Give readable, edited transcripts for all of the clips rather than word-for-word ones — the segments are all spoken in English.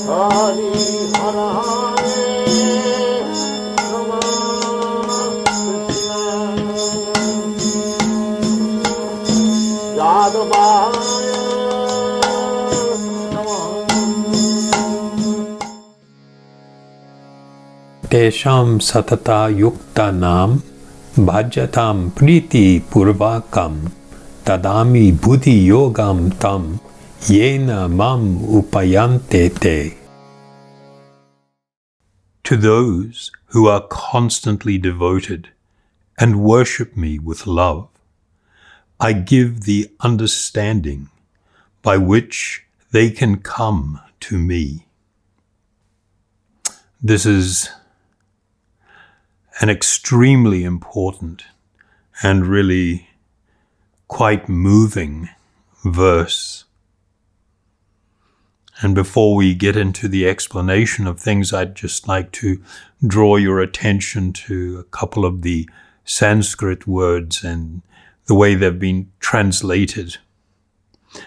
Hari Hara Rama Krishna Yadavaya Tesham satata yuktanam bhajatam priti purvakam tadami buddhi yogam tam yena mam upayante te. To those who are constantly devoted and worship me with love, I give the understanding by which they can come to me. This is an extremely important and really quite moving verse. And before we get into the explanation of things, I'd just like to draw your attention to a couple of the Sanskrit words and the way they've been translated.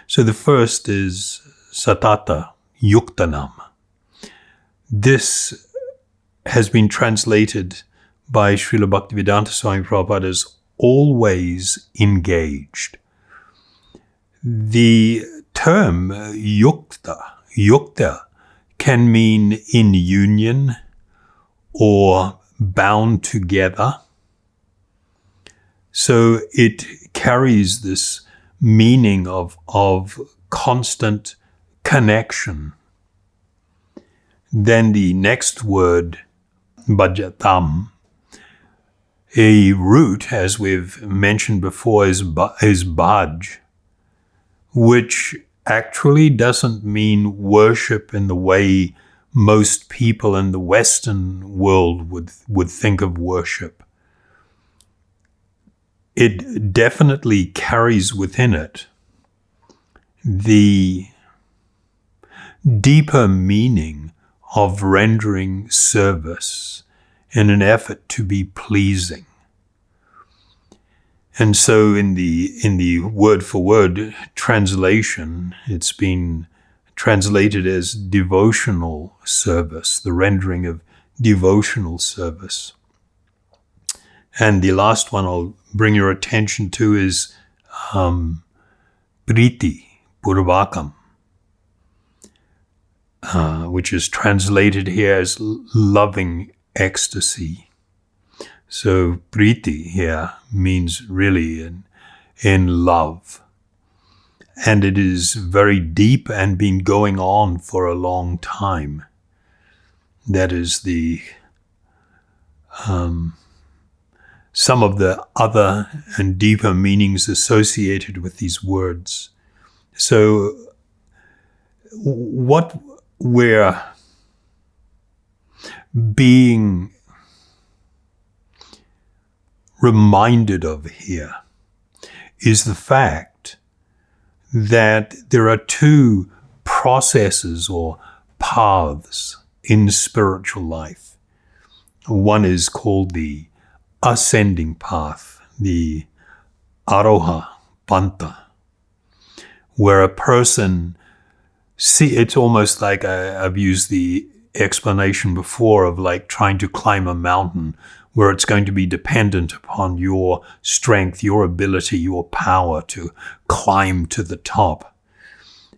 So the first is satata yuktanam. This has been translated by Srila Bhaktivedanta Swami Prabhupada as always engaged. The term yukta can mean in union or bound together. So it carries this meaning of constant connection. Then the next word, bhajatam, a root, as we've mentioned before, is bhaj, which actually doesn't mean worship in the way most people in the Western world would think of worship. It definitely carries within it the deeper meaning of rendering service in an effort to be pleasing. And so in the word-for-word translation, it's been translated as devotional service, the rendering of devotional service. And the last one I'll bring your attention to is priti purvakam, which is translated here as loving ecstasy. So priti here means really in love. And it is very deep and been going on for a long time. That is the some of the other and deeper meanings associated with these words. So what we're being reminded of here is the fact that there are two processes or paths in spiritual life. One is called the ascending path, the Aroha Pantha, where a person it's almost like I've used the explanation before of like trying to climb a mountain where it's going to be dependent upon your strength, your ability, your power to climb to the top.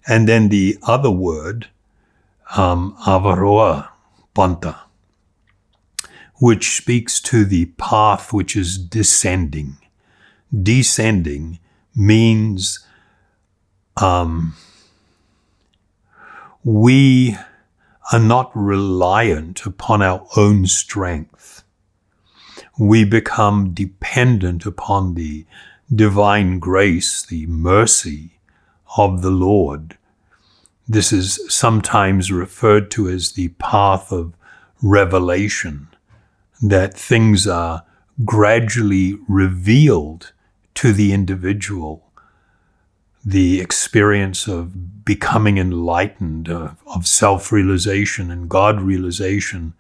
And then the other word, Avaroha Pantha, which speaks to the path which is descending. Descending means we are not reliant upon our own strength. We become dependent upon the divine grace, the mercy of the Lord. This is sometimes referred to as the path of revelation, that things are gradually revealed to the individual. The experience of becoming enlightened, of self-realization and God-realization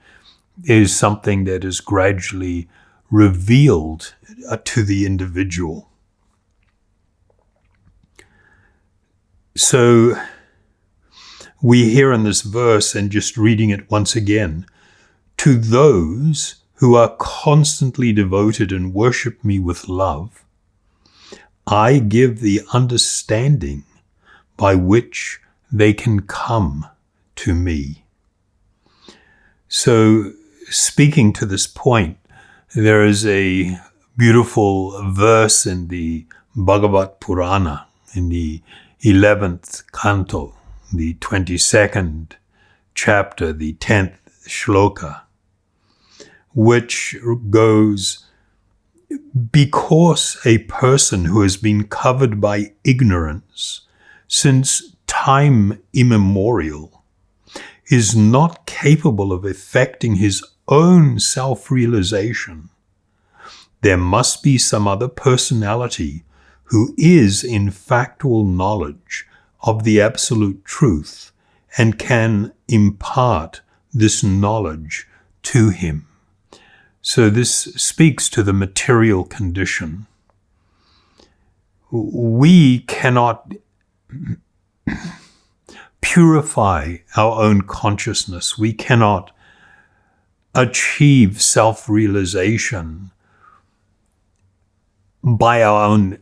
is something that is gradually revealed to the individual. So we hear in this verse, and just reading it once again, to those who are constantly devoted and worship me with love, I give the understanding by which they can come to me. So, speaking to this point, there is a beautiful verse in the Bhagavad Purana, in the 11th canto, the 22nd chapter, the 10th shloka, which goes, because a person who has been covered by ignorance since time immemorial is not capable of effecting his own self-realization, there must be some other personality who is in factual knowledge of the absolute truth and can impart this knowledge to him. So this speaks to the material condition. We cannot purify our own consciousness. We cannot achieve self-realization by our own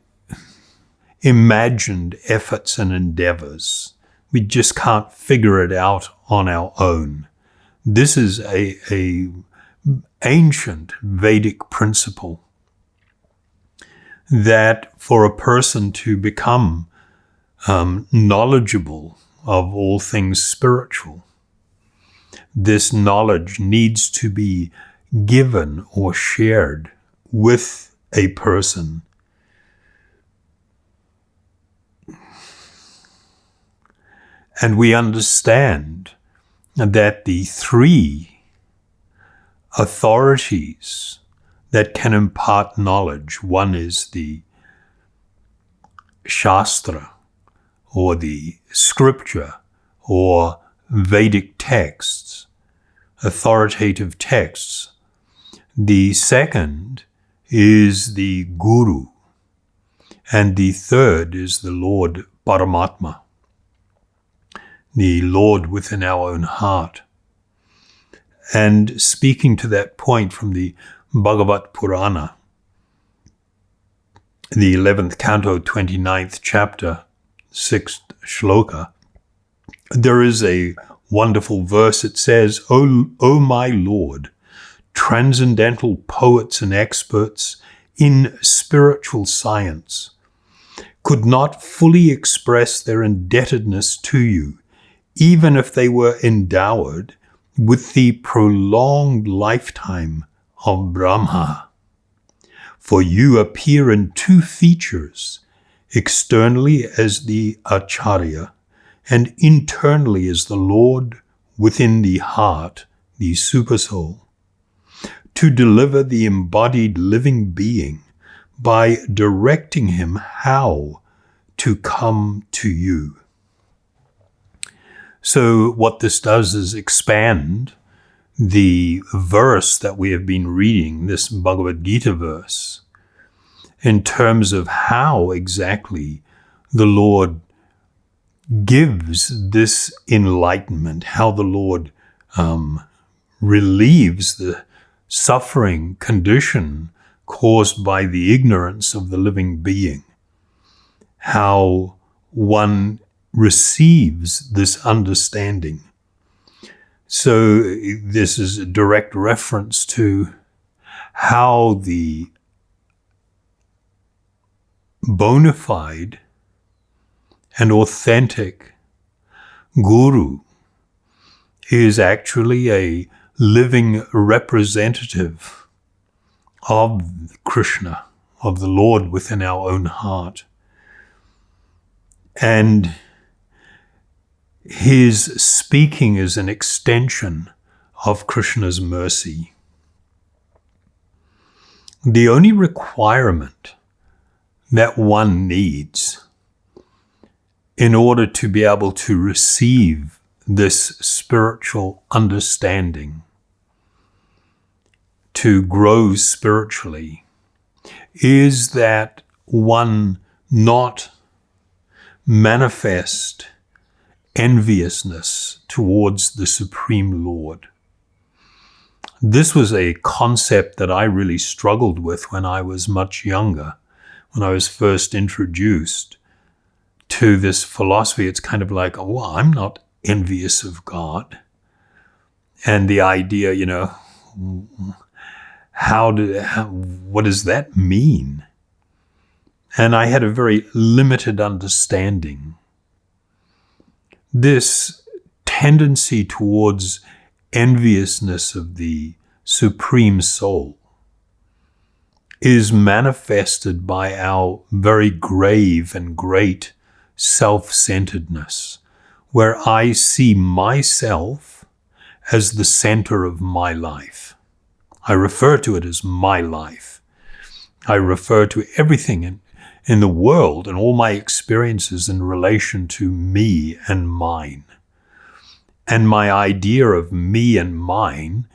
imagined efforts and endeavors. We just can't figure it out on our own. This is a ancient Vedic principle that for a person to become knowledgeable of all things spiritual, this knowledge needs to be given or shared with a person. And we understand that the three authorities that can impart knowledge, one is the Shastra, or the scripture, or Vedic texts, authoritative texts. The second is the Guru, and the third is the Lord Paramatma, the Lord within our own heart. And speaking to that point from the Bhagavad Purana, the 11th canto, 29th chapter, 6th shloka, there is a wonderful verse. It says, O my Lord, transcendental poets and experts in spiritual science could not fully express their indebtedness to you, even if they were endowed with the prolonged lifetime of Brahma. For you appear in two features, externally as the Acharya, and internally as the Lord within the heart, the Supersoul, to deliver the embodied living being by directing him how to come to you. So what this does is expand the verse that we have been reading, this Bhagavad Gita verse, in terms of how exactly the Lord gives this enlightenment, how the Lord relieves the suffering condition caused by the ignorance of the living being, how one receives this understanding. So this is a direct reference to how the bona fide and authentic Guru is actually a living representative of Krishna, of the Lord within our own heart. And his speaking is an extension of Krishna's mercy. The only requirement that one needs in order to be able to receive this spiritual understanding, to grow spiritually, is that one not manifest enviousness towards the Supreme Lord. This was a concept that I really struggled with when I was much younger, when I was first introduced to this philosophy. It's kind of like, oh, I'm not envious of God. And the idea, what does that mean? And I had a very limited understanding. This tendency towards enviousness of the Supreme Soul is manifested by our very grave and great self-centeredness, where I see myself as the center of my life. I refer to it as my life. I refer to everything in the world and all my experiences in relation to me and mine. And my idea of me and mine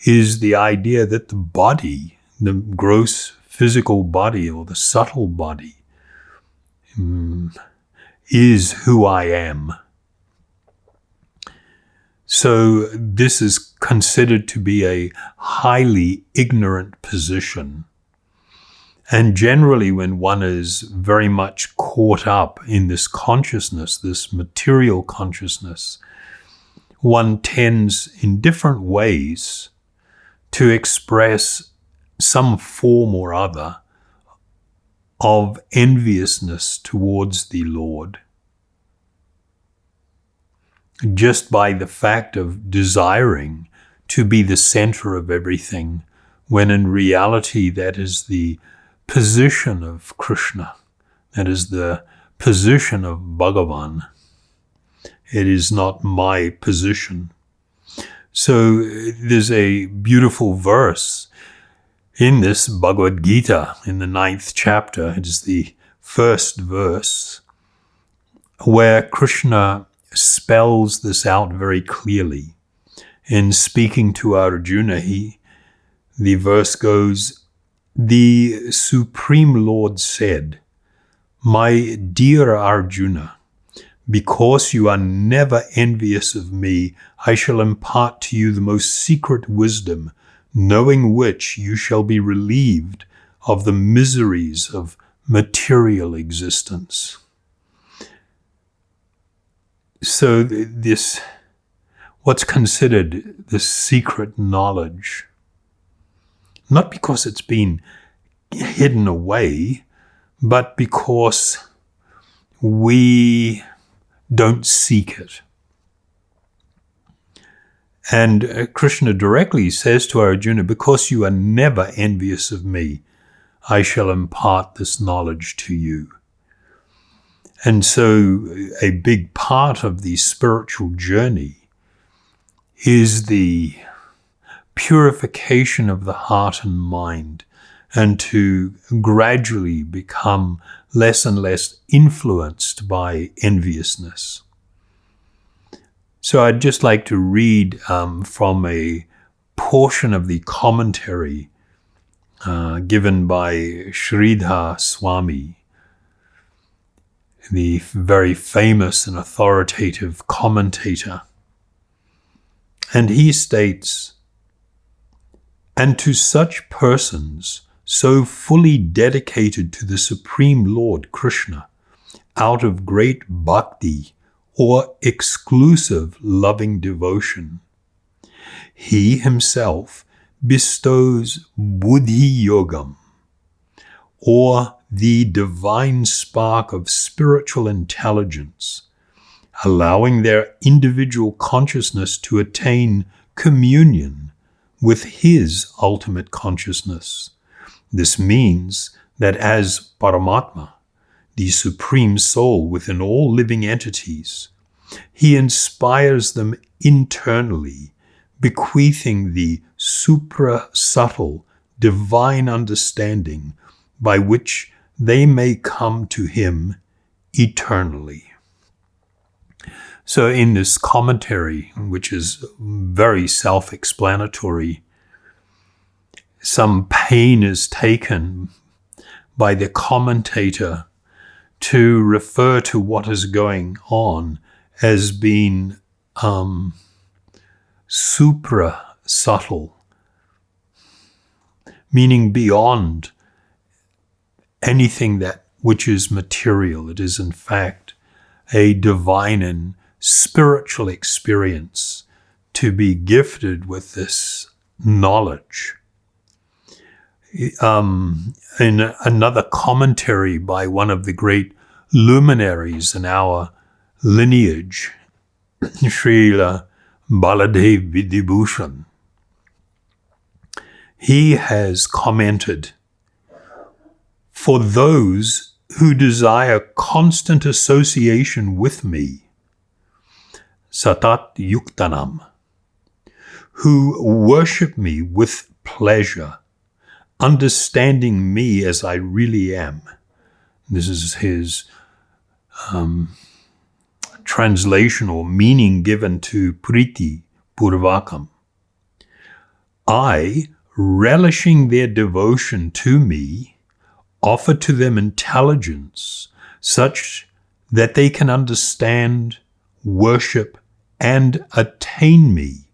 is the idea that the body, the gross physical body or the subtle body, is who I am. So this is considered to be a highly ignorant position. And generally, when one is very much caught up in this consciousness, this material consciousness, one tends in different ways to express some form or other of enviousness towards the Lord, just by the fact of desiring to be the center of everything, when in reality that is the position of Krishna, that is the position of Bhagavan. It is not my position. So there's a beautiful verse in this Bhagavad Gita in the 9th chapter. It is the first verse where Krishna spells this out very clearly. In speaking to Arjuna, the verse goes, "The Supreme Lord said, 'My dear Arjuna, because you are never envious of me, I shall impart to you the most secret wisdom, knowing which you shall be relieved of the miseries of material existence.'" So this, what's considered the secret knowledge, not because it's been hidden away, but because we don't seek it. And Krishna directly says to Arjuna, "Because you are never envious of me, I shall impart this knowledge to you." And so a big part of the spiritual journey is the purification of the heart and mind, and to gradually become less and less influenced by enviousness. So I'd just like to read from a portion of the commentary given by Sridhar Swami, the very famous and authoritative commentator. And he states, "And to such persons so fully dedicated to the Supreme Lord Krishna, out of great bhakti or exclusive loving devotion, he himself bestows buddhi yogam, or the divine spark of spiritual intelligence, allowing their individual consciousness to attain communion with his ultimate consciousness. This means that as Paramatma, the Supreme Soul within all living entities, he inspires them internally, bequeathing the supra-subtle divine understanding by which they may come to him eternally." So in this commentary, which is very self-explanatory, some pain is taken by the commentator to refer to what is going on as being supra subtle, meaning beyond anything that which is material. It is in fact a divine and spiritual experience to be gifted with this knowledge. In another commentary by one of the great luminaries in our lineage, Srila Baladev Vidibhushan, he has commented, "For those who desire constant association with me, Satat Yuktanam, who worship me with pleasure, understanding me as I really am." This is his translation or meaning given to Priti Purvakam. "I, relishing their devotion to me, offer to them intelligence such that they can understand, worship, and attain me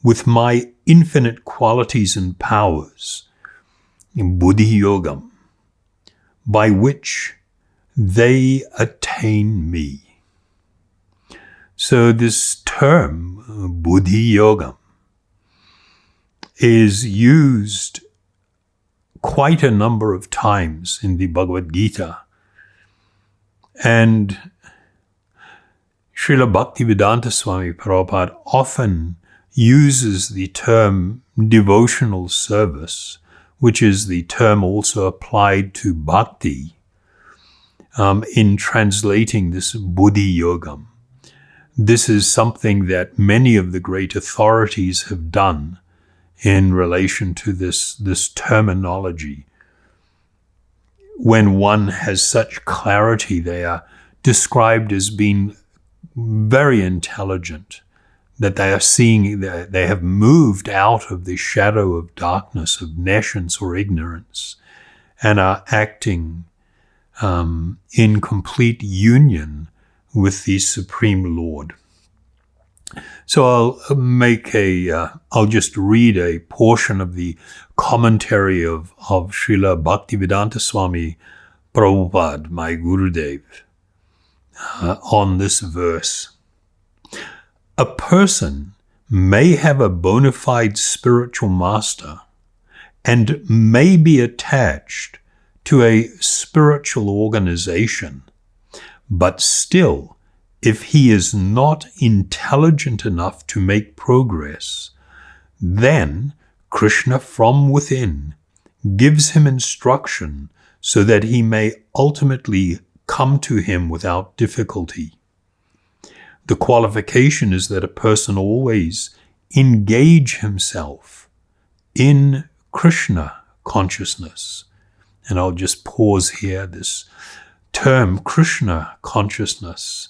with my infinite qualities and powers, Buddhi Yogam, by which they attain me." So this term, Buddhi Yogam, is used quite a number of times in the Bhagavad Gita. And Srila Bhaktivedanta Swami Prabhupada often uses the term devotional service, which is the term also applied to bhakti, in translating this Buddhi Yogam. This is something that many of the great authorities have done in relation to this terminology. When one has such clarity, they are described as being very intelligent, that they are seeing, that they have moved out of the shadow of darkness, of nescience or ignorance, and are acting in complete union with the Supreme Lord. So I'll just read a portion of the commentary of Srila Bhaktivedanta Swami Prabhupada, my Gurudev, on this verse. "A person may have a bona fide spiritual master and may be attached to a spiritual organization, but still, if he is not intelligent enough to make progress, then Krishna from within gives him instruction so that he may ultimately come to him without difficulty. The qualification is that a person always engage himself in Krishna consciousness." And I'll just pause here. This term, Krishna consciousness,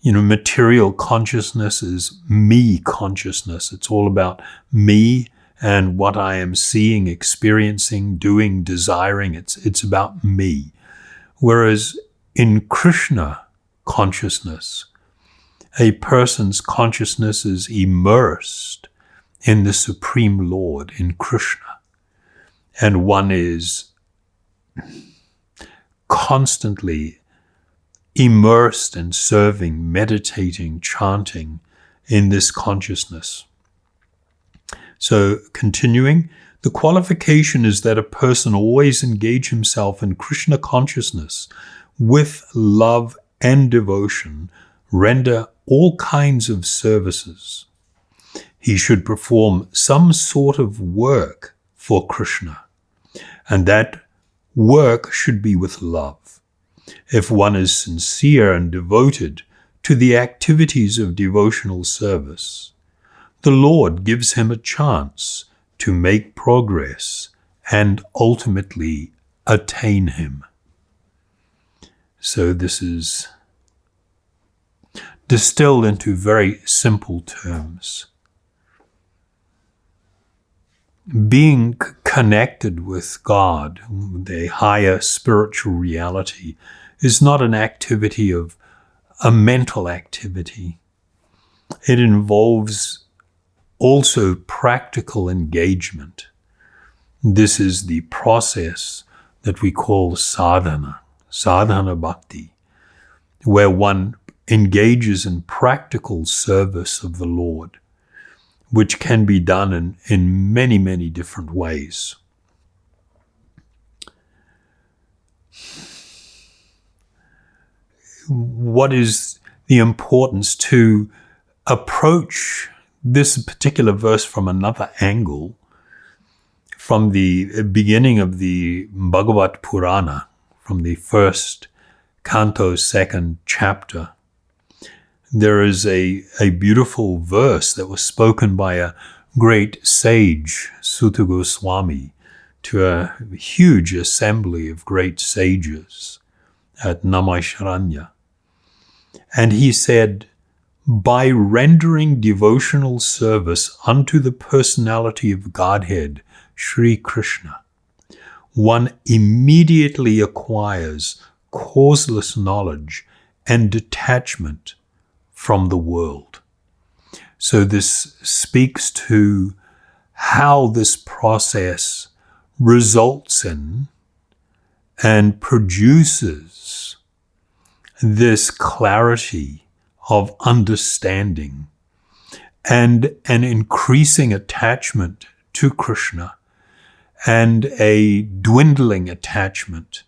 material consciousness is me consciousness. It's all about me and what I am seeing, experiencing, doing, desiring. It's about me. Whereas in Krishna consciousness, a person's consciousness is immersed in the Supreme Lord, in Krishna. And one is constantly immersed in serving, meditating, chanting in this consciousness. So continuing, the qualification is that a person always engage himself in Krishna consciousness with love and devotion, render all kinds of services. He should perform some sort of work for Krishna, and that work should be with love. If one is sincere and devoted to the activities of devotional service, the Lord gives him a chance to make progress and ultimately attain him. So this is distilled into very simple terms. Being connected with God, the higher spiritual reality, is not an activity of a mental activity. It involves also practical engagement. This is the process that we call sadhana bhakti, where one engages in practical service of the Lord, which can be done in many, many different ways. What is the importance to approach this particular verse from another angle, from the beginning of the Bhagavat Purana, from the first canto, second chapter? There is a beautiful verse that was spoken by a great sage, Sutta Goswami, to a huge assembly of great sages at Namaisharanya. And he said, by rendering devotional service unto the personality of Godhead, Sri Krishna, one immediately acquires causeless knowledge and detachment from the world. So this speaks to how this process results in and produces this clarity of understanding and an increasing attachment to Krishna and a dwindling attachment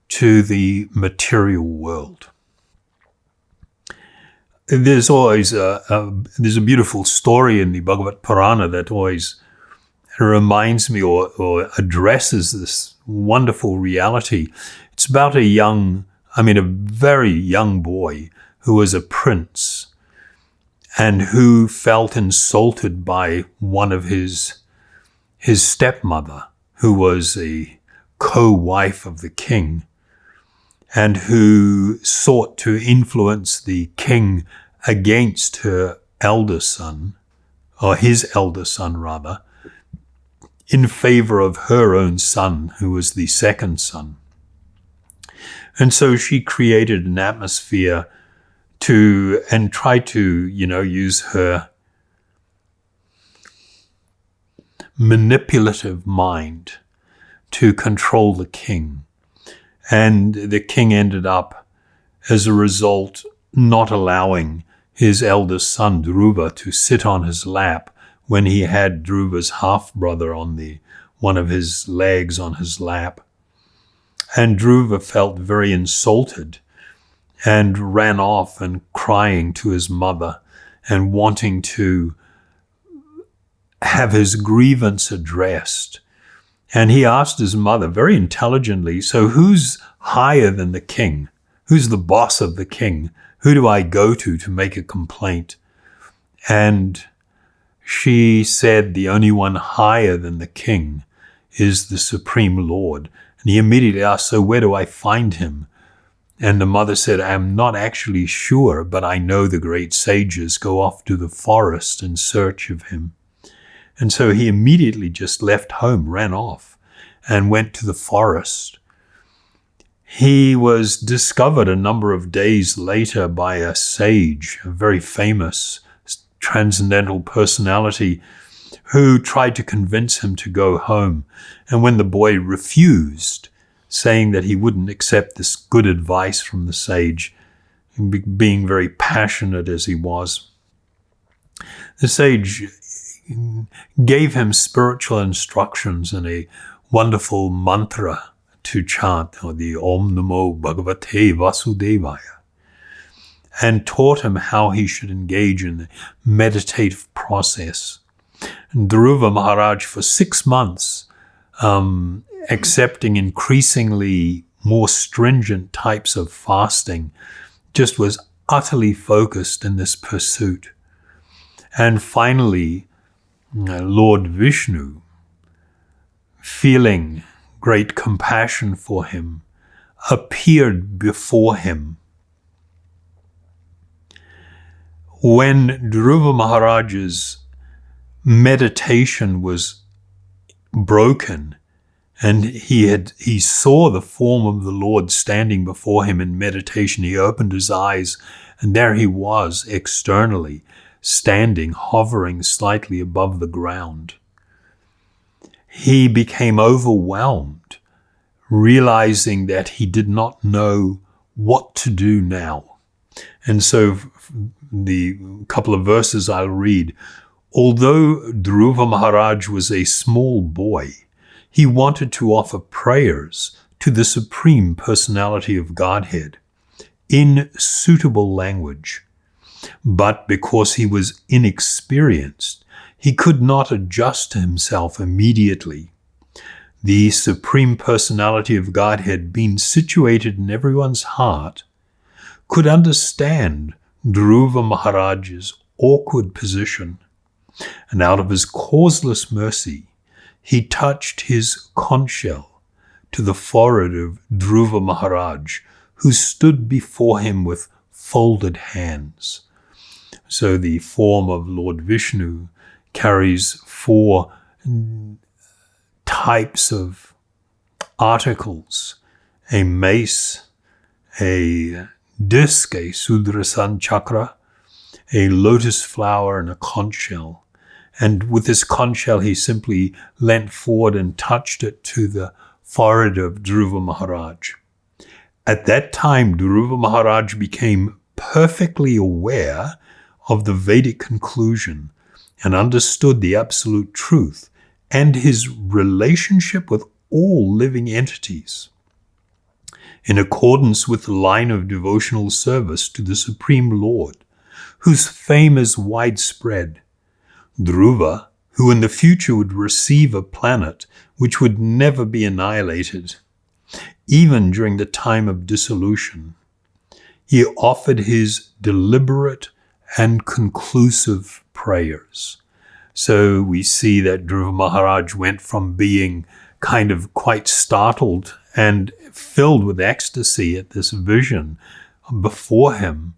to the material world. There's always there's a beautiful story in the Bhagavat Purana that always reminds me or addresses this wonderful reality. It's about a very young boy who was a prince and who felt insulted by one of his stepmother, who was a co-wife of the king, and who sought to influence the king against her elder son, or his elder son rather, in favor of her own son, who was the second son. And so she created an atmosphere and tried to, use her manipulative mind to control the king. And the king ended up, as a result, not allowing his eldest son, Dhruva, to sit on his lap when he had Dhruva's half-brother on one of his legs on his lap. And Dhruva felt very insulted and ran off and crying to his mother and wanting to have his grievance addressed. And he asked his mother very intelligently, so who's higher than the king? Who's the boss of the king? Who do I go to make a complaint? And she said the only one higher than the king is the Supreme Lord. And he immediately asked, so where do I find him? And the mother said, I'm not actually sure, but I know the great sages go off to the forest in search of him. And so he immediately just left home, ran off, and went to the forest. He was discovered a number of days later by a sage, a very famous transcendental personality, who tried to convince him to go home. And when the boy refused, saying that he wouldn't accept this good advice from the sage, being very passionate as he was, the sage gave him spiritual instructions in a wonderful mantra to chant, or the Om Namo Bhagavate Vasudevaya, and taught him how he should engage in the meditative process. And Dhruva Maharaj, for 6 months, accepting increasingly more stringent types of fasting, just was utterly focused in this pursuit. And finally, Lord Vishnu, feeling great compassion for him, appeared before him. When Dhruva Maharaj's meditation was broken And he saw the form of the Lord standing before him in meditation. He opened his eyes, and there he was externally, standing, hovering slightly above the ground. He became overwhelmed, realizing that he did not know what to do now. And so the couple of verses I'll read. Although Dhruva Maharaj was a small boy, he wanted to offer prayers to the Supreme Personality of Godhead in suitable language. But because he was inexperienced, he could not adjust himself immediately. The Supreme Personality of Godhead, being situated in everyone's heart, could understand Dhruva Maharaj's awkward position, and out of his causeless mercy, he touched his conch shell to the forehead of Dhruva Maharaj, who stood before him with folded hands. So the form of Lord Vishnu carries 4 types of articles: a mace, a disc, a Sudarshan chakra, a lotus flower, and a conch shell. And with this conch shell, he simply leant forward and touched it to the forehead of Dhruva Maharaj. At that time, Dhruva Maharaj became perfectly aware of the Vedic conclusion and understood the absolute truth and his relationship with all living entities. In accordance with the line of devotional service to the Supreme Lord, whose fame is widespread, Dhruva, who in the future would receive a planet which would never be annihilated, even during the time of dissolution, he offered his deliberate and conclusive prayers. So we see that Dhruva Maharaj went from being kind of quite startled and filled with ecstasy at this vision before him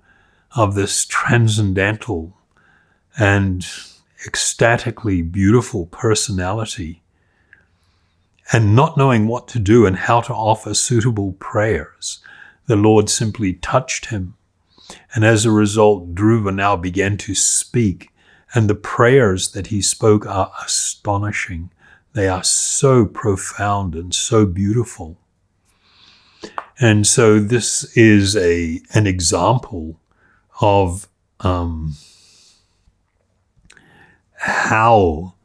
of this transcendental and ecstatically beautiful personality, and not knowing what to do and how to offer suitable prayers. The Lord simply touched him, and as a result, Dhruva now began to speak, and the prayers that he spoke are astonishing. They are so profound and so beautiful. And so this is an example of how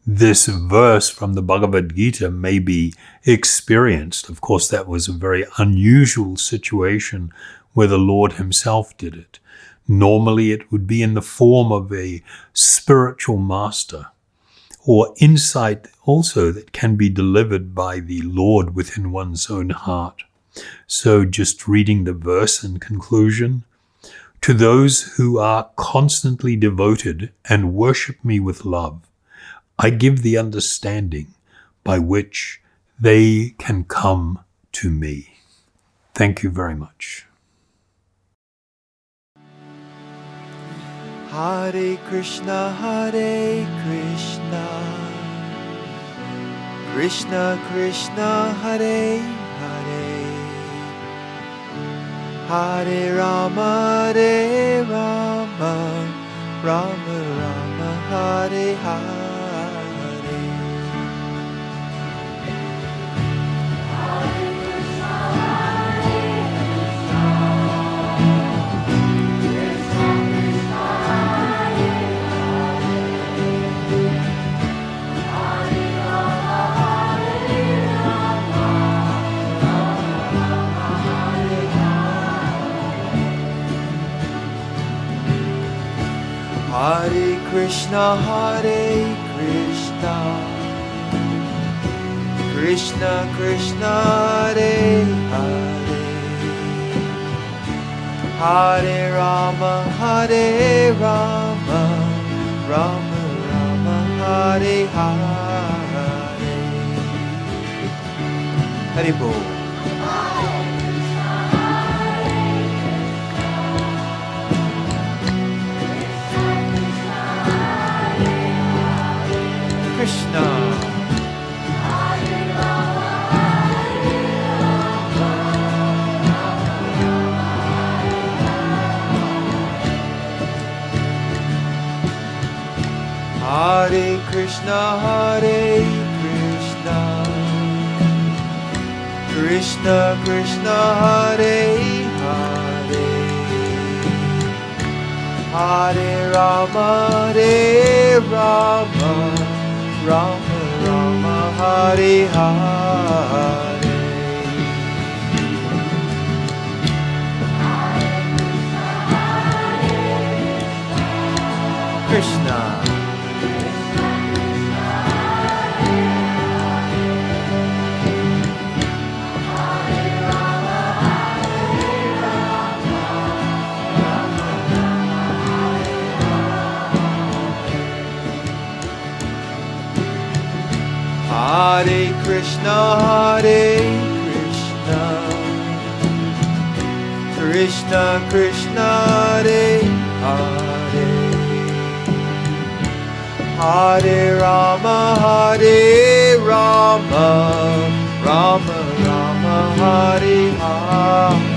this verse from the Bhagavad Gita may be experienced. Of course, that was a very unusual situation where the Lord himself did it. Normally, it would be in the form of a spiritual master, or insight also that can be delivered by the Lord within one's own heart. So just reading the verse in conclusion, to those who are constantly devoted and worship me with love, I give the understanding by which they can come to me. Thank you very much. Hare Krishna, Krishna Krishna, Hare Hare, Hare Rama, Rama Rama, Hare Hare. Hare Krishna, Krishna Krishna, Hare Hare, Hare Rama, Rama Rama, Hare Hare. Haribol. Krishna Hare Krishna, Krishna Krishna, Hare Hare, Hare Rama, Rama Rama, Hare Hare. Krishna. Hare Krishna, Krishna Krishna, Hare Hare, Hare Rama, Rama Rama, Hare Hare.